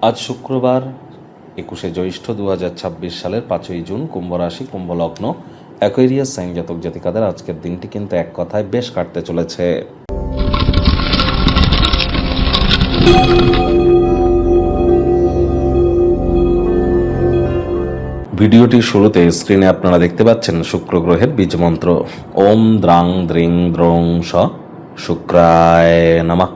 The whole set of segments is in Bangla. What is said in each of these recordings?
আজ শুক্রবার 21শে জ্যৈষ্ঠ 2026 সালের 5ই জুন, কুম্ভ রাশি, কুম্ভ লগ্ন, অ্যাকোয়ারিয়াস সাইন জাতক জাতিকাদের আজকের দিনটি কিন্তু এক কথায় বেশ কাটতে চলেছে। ভিডিওটির শুরুতে স্ক্রিনে আপনারা দেখতে পাচ্ছেন শুক্র গ্রহের বীজ মন্ত্র ওম দ্রাং দ্রিং দ্রং স শুক্রায় নমঃ।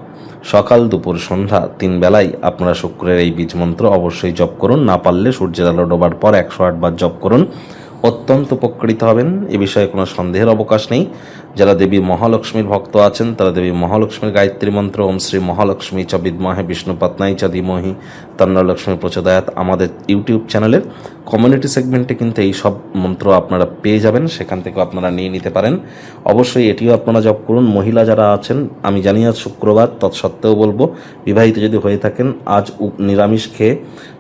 সকাল দুপুর সন্ধ্যা 3 বেলায় আপনারা শুক্রের এই বীজ মন্ত্র অবশ্যই জপ করুন। না পারলে সূর্যের আলো ডোবার পর 108 বার জপ করুন, অত্যন্ত উপকৃত হবেন। এ বিষয়ে কোনো সন্দেহের অবকাশ নেই। যারা দেবী মহালক্ষ্মীর ভক্ত আছেন তারা দেবী মহালক্ষ্মীর গায়ত্রী মন্ত্র ওম শ্রী মহালক্ষ্মী চ বিদ্মহে বিষ্ণুপত্নাই চ ধীমহি তন্নো লক্ষ্মী প্রচোদয়াৎ আমাদের ইউটিউব চ্যানেলের কমিউনিটি সেগমেন্টে কিন্তু এই সব মন্ত্র আপনারা পেয়ে যাবেন, সেখান থেকে আপনারা নিয়ে নিতে পারেন। অবশ্যই এটিও আপনারা জপ করুন। মহিলা যারা আছেন, আমি জানি আজ শুক্রবার, তৎসত্ত্বেও বলবো বিবাহিত যদি হয়ে থাকেন আজ নিরামিষ খেয়ে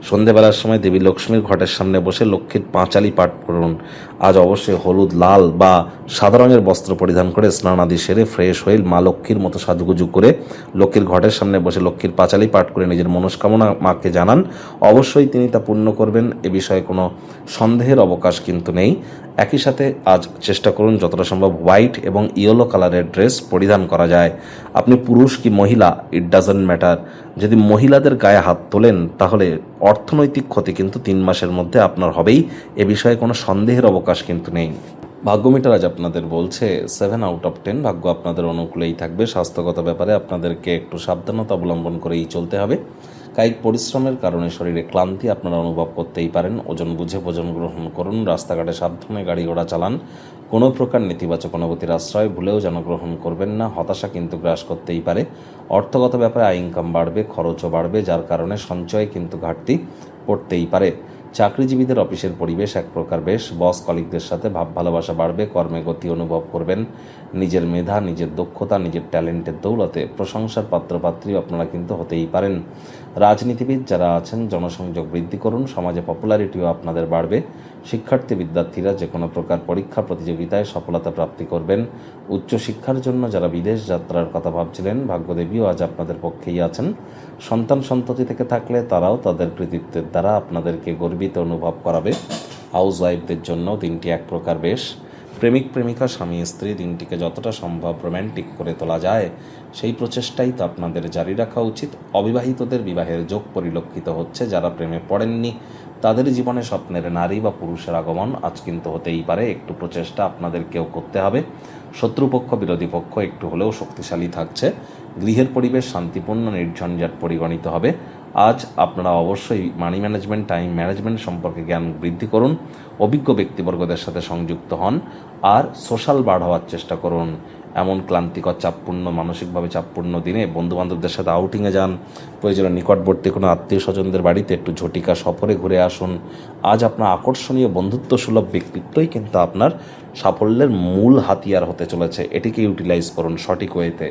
সন্ধেবেলার সময় দেবী লক্ষ্মীর ঘটের সামনে বসে লক্ষ্মীর পাঁচালি পাঠ করুন। আজ অবশ্যই হলুদ, লাল বা সাদা রঙের বস্ত্র পরিধান করে স্নান আদি সেরে ফ্রেশ হয়ে মা লক্ষ্মীর মতো সাজুগুজু করে লক্ষ্মীর ঘটের সামনে বসে লক্ষ্মীর পাঁচালি পাঠ করে নিজের মনস্কামনা মাকে জানান। অবশ্যই তিনি তা পূর্ণ করবেন, এ বিষয়ে কোনো সন্দেহের অবকাশ কিন্তু নেই। একই সাথে আজ চেষ্টা করুন যতটা সম্ভব হোয়াইট এবং ইয়েলো কালারের ড্রেস পরিধান করা যায়। আপনি পুরুষ কি মহিলা, ইট ডাজন্ট ম্যাটার। যদি মহিলাদের গায়ে হাত তোলেন তাহলে অর্থনৈতিক ক্ষতি কিন্তু 3 মাসের মধ্যে আপনার হবেই, এ বিষয়ে কোনো সন্দেহের অবকাশ কিন্তু নেই। ভাগ্যমিটার আজ আপনাদের বলছে 7 আউট অফ 10, ভাগ্য আপনাদের অনুকূলেই থাকবে। স্বাস্থ্যগত ব্যাপারে আপনাদেরকে একটু সাবধানতা অবলম্বন করেই চলতে হবে। কায়িক পরিশ্রমের কারণে শরীরে ক্লান্তি আপনারা অনুভব করতেই পারেন। ওজন বুঝে ভোজন গ্রহণ করুন। রাস্তাঘাটে সাবধানে গাড়ি ঘোড়া চালান। কোনো প্রকার নেতিবাচক অনুভূতির আশ্রয় ভুলেও যেন গ্রহণ করবেন না। হতাশা কিন্তু গ্রাস করতেই পারে। অর্থগত ব্যাপারে আয় ইনকাম বাড়বে, খরচও বাড়বে, যার কারণে সঞ্চয়ে কিন্তু ঘাটতি পড়তেই পারে। চাকরিজীবীদের অফিসের পরিবেশ এক প্রকার বেশ। বস কলিগদের সাথে ভাব ভালোবাসা বাড়বে। কর্মে গতি অনুভব করবেন। নিজের মেধা, নিজের দক্ষতা, নিজের ট্যালেন্টের দৌলতে প্রশংসার পাত্রপাত্রী আপনারা কিন্তু হতেই পারেন। রাজনীতিবিদ যারা আছেন জনসংযোগ বৃদ্ধি করুন। সমাজে পপুলারিটিও আপনাদের বাড়বে। শিক্ষার্থী বিদ্যার্থীরা যে কোনো প্রকার পরীক্ষা প্রতিযোগিতায় সফলতা প্রাপ্তি করবেন। উচ্চশিক্ষার জন্য যারা বিদেশ যাত্রার কথা ভাবছিলেন, ভাগ্যদেবীও আজ আপনাদের পক্ষেই আছেন। সন্তান সন্ততি থেকে থাকলে তারাও তাদের কৃতিত্বের দ্বারা আপনাদেরকে গর্বিত অনুভব করাবে। হাউস ওয়াইফদের জন্য দিনটি এক প্রকার বেশ। প্রেমিক প্রেমিকা, স্বামী স্ত্রী দিনটিকে যতটা সম্ভব রোম্যান্টিক করে তোলা যায় সেই প্রচেষ্টাই তো আপনাদের জারি রাখা উচিত। অবিবাহিতদের বিবাহের যোগ পরিলক্ষিত হচ্ছে। যারা প্রেমে পড়েননি তাদের জীবনে স্বপ্নের নারী বা পুরুষের আগমন আজ কিন্তু হতেই পারে। একটু প্রচেষ্টা আপনাদেরকেও করতে হবে। শত্রুপক্ষ বিরোধী পক্ষ একটু হলেও শক্তিশালী থাকছে। গৃহের পরিবেশ শান্তিপূর্ণ, নির্ঝঞ্ঝাট পরিগণিত হবে। আজ আপনারা অবশ্যই মানি ম্যানেজমেন্ট, টাইম ম্যানেজমেন্ট সম্পর্কে জ্ঞান বৃদ্ধি করুন। অভিজ্ঞ ব্যক্তিবর্গদের সাথে সংযুক্ত হন আর সোশ্যাল বার হওয়ার চেষ্টা করুন। এমন ক্লান্তিকর চাপপূর্ণ, মানসিকভাবে চাপপূর্ণ দিনে বন্ধুবান্ধবদের সাথে আউটিংয়ে যান। প্রয়োজনে নিকটবর্তী কোনো আত্মীয় স্বজনদের বাড়িতে একটু ঝটিকা সফরে ঘুরে আসুন। আজ আপনার আকর্ষণীয় বন্ধুত্ব সুলভ ব্যক্তিত্বই কিন্তু আপনার সাফল্যের মূল হাতিয়ার হতে চলেছে। এটিকে ইউটিলাইজ করুন সঠিক ওয়েতে।